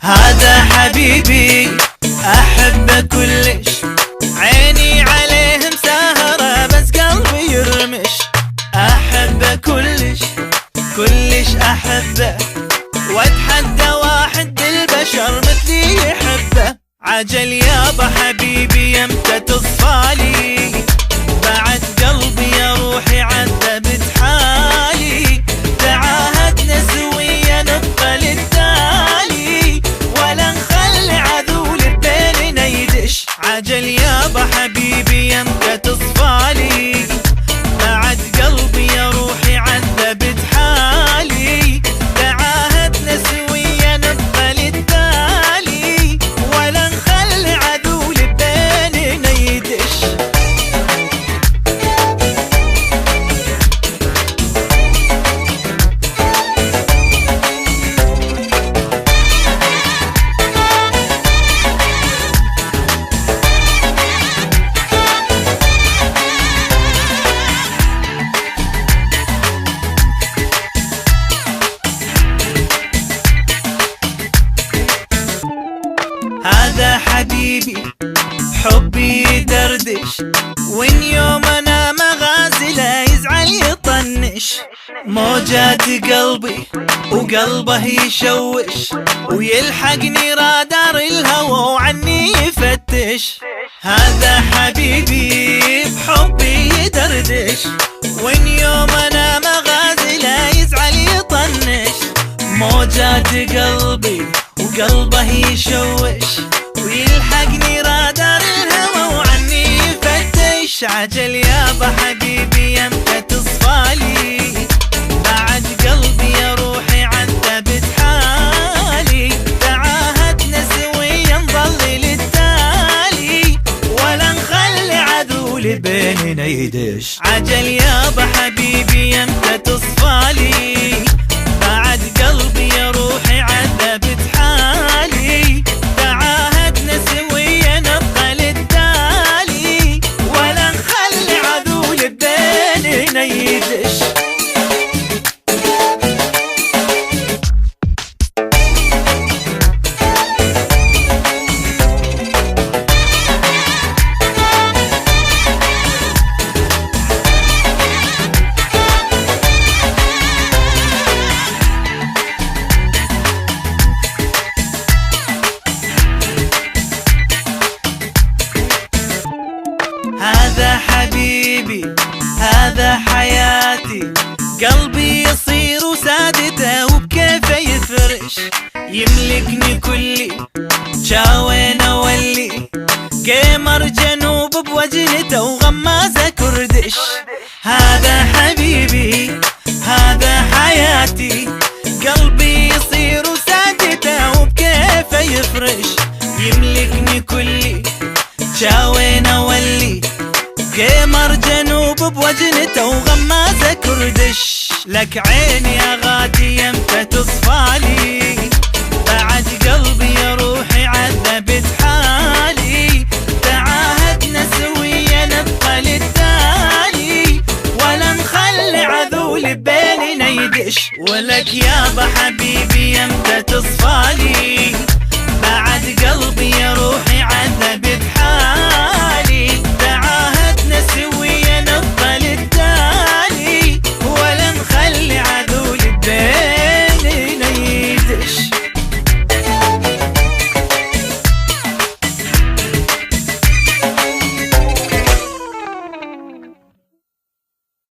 هذا حبيبي أحبه كلش، عيني عليه مسهرة بس قلبي يرمش. أحبه كلش كلش أحبه، واتحدى واحد بالبشر مثلي يحبه. عجل يابا حبيبي يمتى تصفالي، بعد قلبي يا روحي عذبت حالي. تعاهدنا سويا نبقى للتالي، ولا نخلي عذول بيننا يدش. عجل يابا حبيبي يمتى تصفالي، بعد قلبي يا روحي عذبت حالي. تعاهدنا سويا نبقى للتالي، ولا نخلي عذول بيننا يدش. هذا حبيبي حبي يدردش، وين يوم انا مغازله يزعل يطنش. موجات قلبي وقلبه يشوش، ويلحقني رادار الهوى وعني يفتش. هذا حبيبي بحبي يدردش، وين يوم انا مغازله يزعل يطنش. موجات قلبي وقلبه يشوش، ويلحقني رادار الهوى وعني يفتش. عجل يابا حبيبي يمتى تصفالي، بعد قلبي يا روحي عذبت حالي. تعاهدنا سويا نظل للتالي، ولا نخلي عذول بيننا يدش. عجل يابا حبيبي يمتى تصفالي، بعد قلبي يا روحي عذبت حالي. تعاهدنا سويا نبقى للتالي، ولا نخلي عذول بيننا يدش. هذا حبيبي هذا حياتي، قلبي يصير سادته وبكيفه يفرش. يملكني كلي شاوين اولي، قمر جنوب بوجهته وغمازه كردش. هذا حبيبي هذا حياتي، قلبي يصير سادته وبكيفه يفرش. يملكني كلي شاوين اولي، قمر جنوب بوجنته وغمازه كردش. لك عيني يا غادي يمتى تصفالي، بعد قلبي يا روحي عذبت حالي. تعاهدنا سويا نبقى للتالي، ولا نخلي عذول بيننا يدش. ولك يابا حبيبي يمتى تصفالي، بعد قلبي يا روحي عذبت حالي.